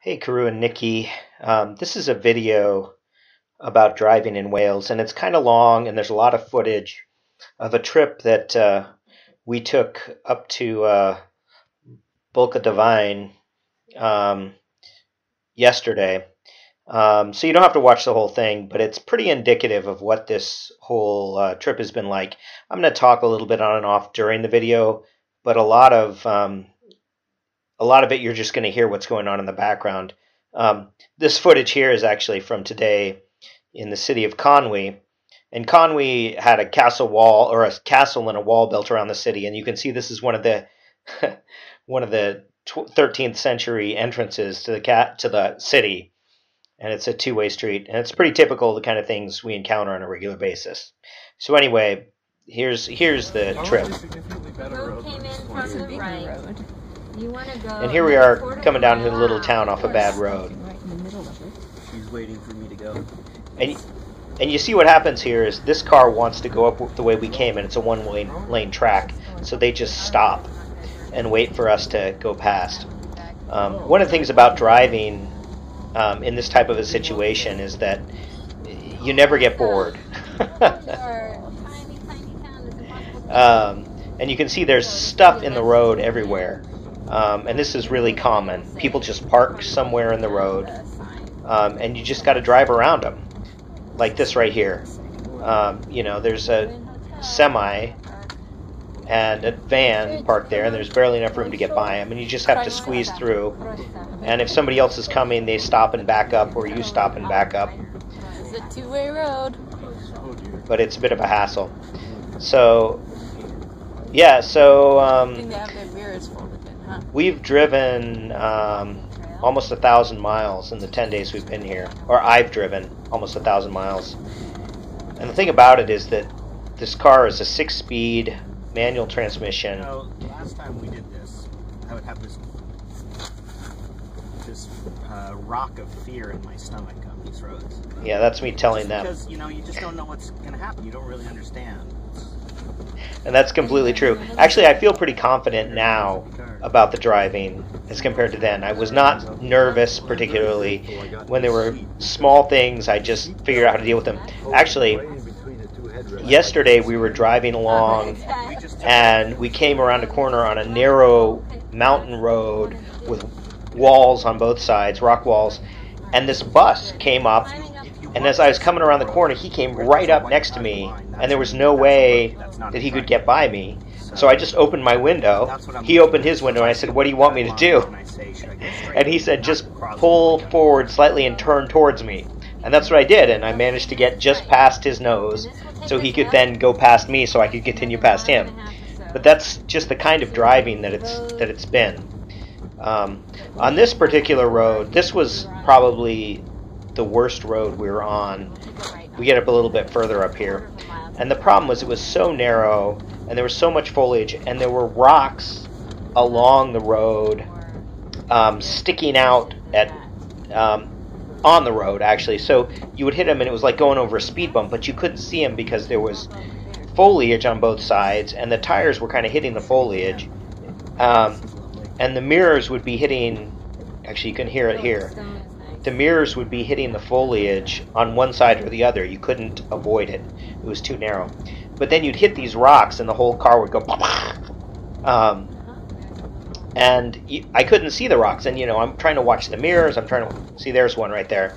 Hey, Karu and Nikki. This is a video about driving in Wales, and it's kind of long, and there's a lot of footage of a trip that we took up to Bulca Devine yesterday. So you don't have to watch the whole thing, but it's pretty indicative of what this whole trip has been like. I'm going to talk a little bit on and off during the video, but a lot of it you're just going to hear what's going on in the background. This footage here is actually from today in the city of Conwy. And Conwy had a castle wall, or a castle and a wall built around the city. And you can see this is one of the 13th century entrances to the city. And it's a two-way street. And it's pretty typical of the kind of things we encounter on a regular basis. So anyway, here's the trip. The road came in from the right. You want to go, and here we are coming down to the little town off a bad road. Right in the middle of it. She's waiting for me to go. And you see what happens here is this car wants to go up the way we came, and it's a one-lane track, so they just stop and wait for us to go past. One of the things about driving in this type of a situation is that you never get bored. And you can see there's stuff in the road everywhere. And this is really common. People just park somewhere in the road, and you just got to drive around them, like this right here. There's a semi and a van parked there, and there's barely enough room to get by them, and you just have to squeeze through. And if somebody else is coming, they stop and back up, or you stop and back up. It's a two-way road. But it's a bit of a hassle. So, yeah, we've driven almost 1,000 miles in the 10 days we've been here. Or I've driven almost 1,000 miles. And the thing about it is that this car is a 6-speed manual transmission. Last time we did this, I would have this rock of fear in my stomach on these roads. Yeah, that's me telling them. Because, you just don't know what's going to happen. You don't really understand. And that's completely true. Actually, I feel pretty confident now about the driving as compared to then. I was not nervous particularly. When there were small things, I just figured out how to deal with them. Actually, yesterday we were driving along and we came around a corner on a narrow mountain road with walls on both sides, rock walls, and this bus came up. And as I was coming around the corner, he came right up next to me, and there was no way that he could get by me. So I just opened my window. He opened his window, and I said, "What do you want me to do?" And he said, "Just pull forward slightly and turn towards me." And that's what I did, and I managed to get just past his nose, so he could then go past me, so I could continue past him. But that's just the kind of driving that it's been. On this particular road, this was probably the worst road we were on. We get up a little bit further up here, and the problem was it was so narrow, and there was so much foliage, and there were rocks along the road, sticking out on the road actually. So you would hit them, and it was like going over a speed bump, but you couldn't see them because there was foliage on both sides, and the tires were kind of hitting the foliage, and the mirrors would be hitting. Actually, you can hear it here. The mirrors would be hitting the foliage on one side or the other. You couldn't avoid it. It was too narrow. But then you'd hit these rocks and the whole car would go and I couldn't see the rocks. And, I'm trying to watch the mirrors. I'm trying to see, there's one right there.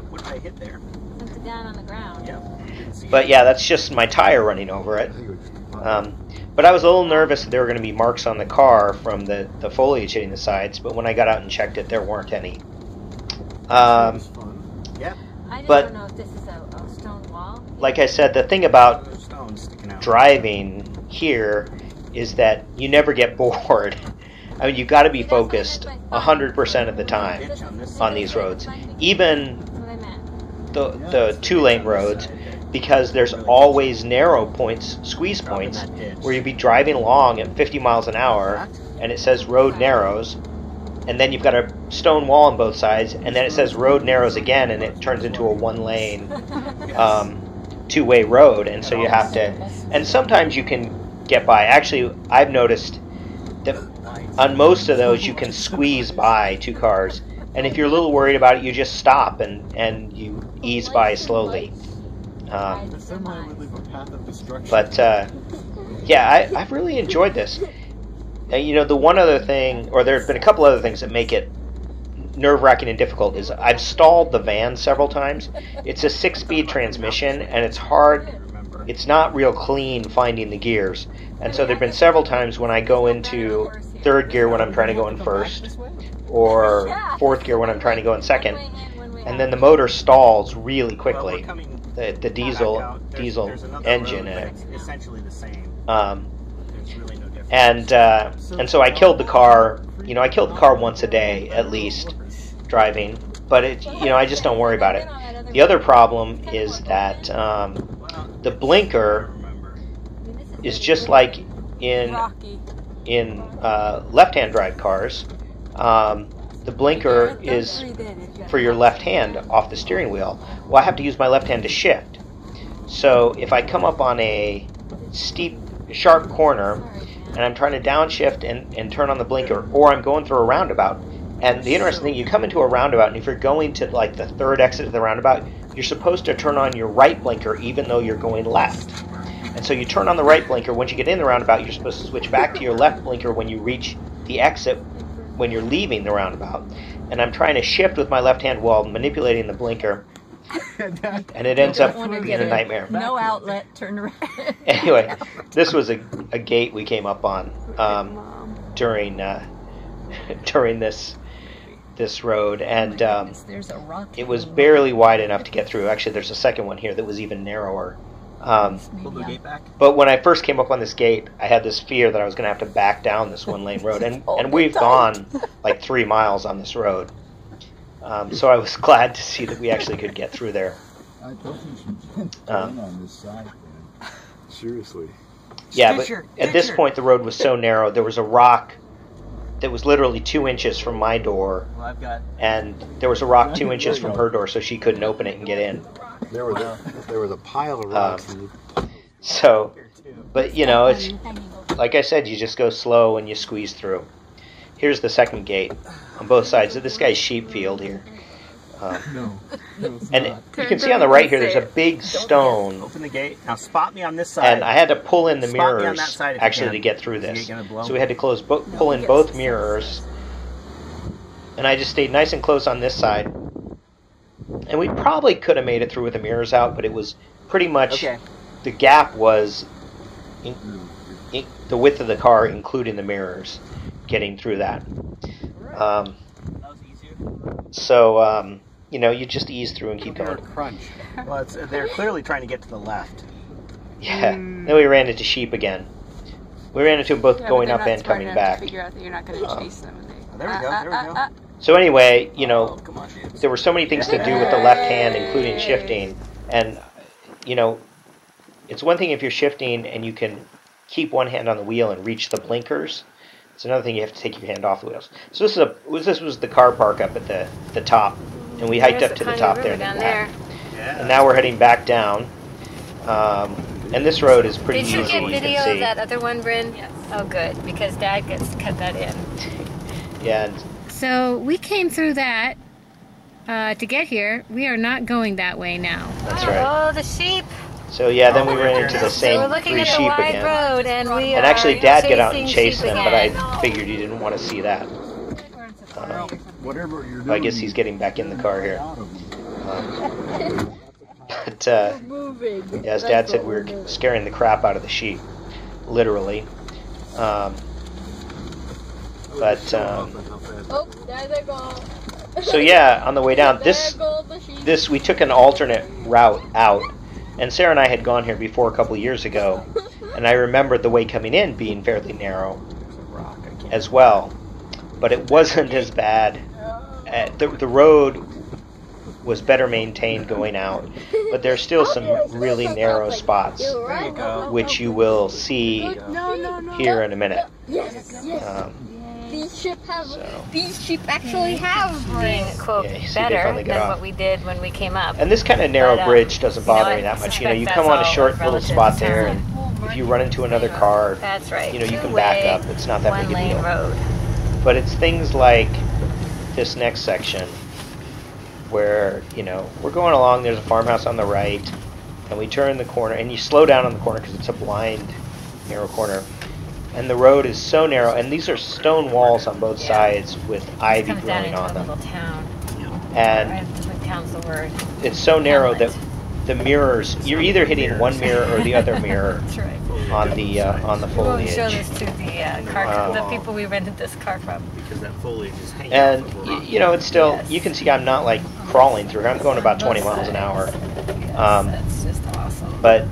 What did I hit there? It's down on the ground. Yeah. But, yeah, that's just my tire running over it. But I was a little nervous that there were going to be marks on the car from the foliage hitting the sides. But when I got out and checked it, there weren't any. Yeah. But don't know if this is a stone wall. Like I said, the thing about driving here is that you never get bored. I mean, you got to be focused 100% of the time on these roads, even the two-lane roads, because there's always narrow points, squeeze points, where you'd be driving along at 50 miles an hour, and it says road narrows. And then you've got a stone wall on both sides, and then it says road narrows again, and it turns into a one-lane, two-way road, and so you have to. And sometimes you can get by. Actually, I've noticed that on most of those you can squeeze by two cars. And if you're a little worried about it, you just stop and you ease by slowly. The semi would leave a path of destruction. But yeah, I've really enjoyed this. You know, the one other thing, or there have been a couple other things that make it nerve-wracking and difficult, is I've stalled the van several times. It's a 6-speed transmission, and it's hard. It's not real clean finding the gears. And so there have been several times when I go into 3rd gear when I'm trying to go in 1st, or 4th gear when I'm trying to go in 2nd, and then the motor stalls really quickly. The diesel engine in it. It's essentially the same. There's really no difference. And so I killed the car. You know, I killed the car once a day at least driving, but it, you know, I just don't worry about it. The other problem is that the blinker is just like in left-hand drive cars. The blinker is for your left hand off the steering wheel. Well, I have to use my left hand to shift. So if I come up on a steep, sharp corner and I'm trying to downshift and turn on the blinker, or I'm going through a roundabout, and the interesting thing, you come into a roundabout, and if you're going to like the 3rd exit of the roundabout, you're supposed to turn on your right blinker even though you're going left. And so you turn on the right blinker. Once you get in the roundabout, you're supposed to switch back to your left blinker when you reach the exit, when you're leaving the roundabout. And I'm trying to shift with my left hand while manipulating the blinker, and it ends up being a nightmare. No outlet, turn around. Anyway, this was a gate we came up on during this road, and it was barely wide enough to get through. Actually, there's a second one here that was even narrower. Pull the gate back. But when I first came up on this gate, I had this fear that I was going to have to back down this 1-lane road, and we've gone like 3 miles on this road. So I was glad to see that we actually could get through there. I told you should turn on this side, man. Seriously. Yeah, but at this point the road was so narrow, there was a rock that was literally 2 inches from my door, and there was a rock 2 inches from her door, so she couldn't open it and get in. There was a pile of rocks. So, but you know, it's like I said, you just go slow and you squeeze through. Here's the second gate on both sides of this guy's sheep field here. No, and you can see on the right here, there's a big stone. Open the gate. Now spot me on this side. And I had to pull in the Spot me on mirrors that side if you actually can. to get through Is the this. gate gonna blow? So we had to pull in both mirrors. And I just stayed nice and close on this side. And we probably could have made it through with the mirrors out, but it was pretty much, the gap was the width of the car, including the mirrors, getting through that. So, you know, you just ease through and keep going. Crunch. Well, they're clearly trying to get to the left. Yeah. Then we ran into sheep again. We ran into them both going up and coming back. Figure out that you're not going to chase them. There we go. So anyway, you know, Come on, dude. there were so many things to do with the left hand, including shifting. And, you know, it's one thing if you're shifting and you can keep one hand on the wheel and reach the blinkers. It's another thing you have to take your hand off the wheels. So this was the car park up at the top, and we hiked up to the top there. And now we're heading back down. And this road is pretty easy. Did you get you can video see. of that other one, Bryn? Yes. Oh, good, because Dad gets to cut that in. Yeah. And So we came through that to get here. We are not going that way now. that's right. Oh, the sheep. So yeah, then we ran into the So same we're looking 3 at the sheep wide again. road, and we And are actually, Dad got out and chasing chased sheep them, but again. I figured he didn't want to see that. Whatever you're doing. I guess he's getting back in the car here. But yeah, as Dad said, we were scaring the crap out of the sheep, literally. Oh, there they go. So yeah, on the way down, There go the sheep. we took an alternate route out, and Sarah and I had gone here before a couple of years ago, and I remembered the way coming in being fairly narrow as well, but it wasn't as bad. The road was better maintained going out, but there's still some really narrow spots, There you go. which you will see here in a minute. These sheep have. So. These sheep actually have Being, quote, Yeah, you see they better finally than got off. what we did when we came up. And this kind of narrow But, bridge doesn't you know, bother I me that much. You suspect know, you that's come on a all short little relative spot to there, time. and if you run into another car, That's right. you know, you can back Two-way, up. It's not that big a one-lane deal. road. But it's things like this next section where, you know, we're going along, there's a farmhouse on the right, and we turn the corner, and you slow down on the corner because it's a blind, narrow corner. And the road is so narrow, and these are stone walls on both sides with ivy Comes down growing into on a them. little town. And Town's the word. it's so narrow that Hamlet. the mirrors, you're either hitting one mirror or the other mirror That's right. on the We won't foliage. show this to the the people we rented this car from. Because that foliage is hanging And off of a rock. you know, it's still, Yes. you can see I'm not like crawling through. I'm going about 20 miles an hour. Yes, Um, that's just awesome. But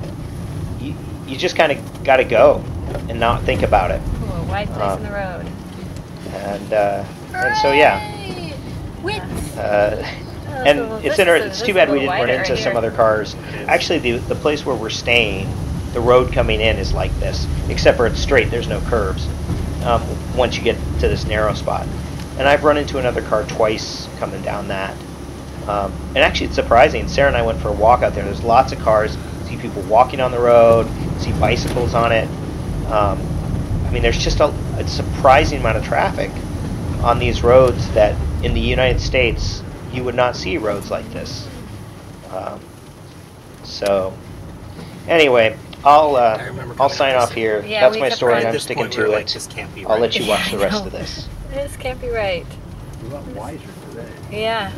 you just kind of got to go and not think about it. Ooh, a wide place in the road. And so yeah. And it's too bad we didn't run into some other cars. Actually, the place where we're staying, the road coming in is like this, except for it's straight. There's no curves once you get to this narrow spot. And I've run into another car twice coming down that. And actually, it's surprising. Sarah and I went for a walk out there. There's lots of cars. See people walking on the road. See bicycles on it. I mean, there's just a surprising amount of traffic on these roads that in the United States you would not see roads like this. So anyway, I'll sign off here. Yeah, That's we my kept story, and running. I'm At this sticking point, to we're it. like, this can't be I'll right. let you watch the Yeah, I rest know. of this. This can't be right. You're a lot wiser today. Yeah.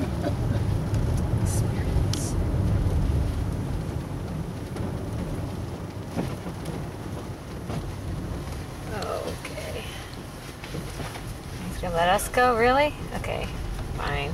Okay. He's gonna let us go, really? Okay, fine.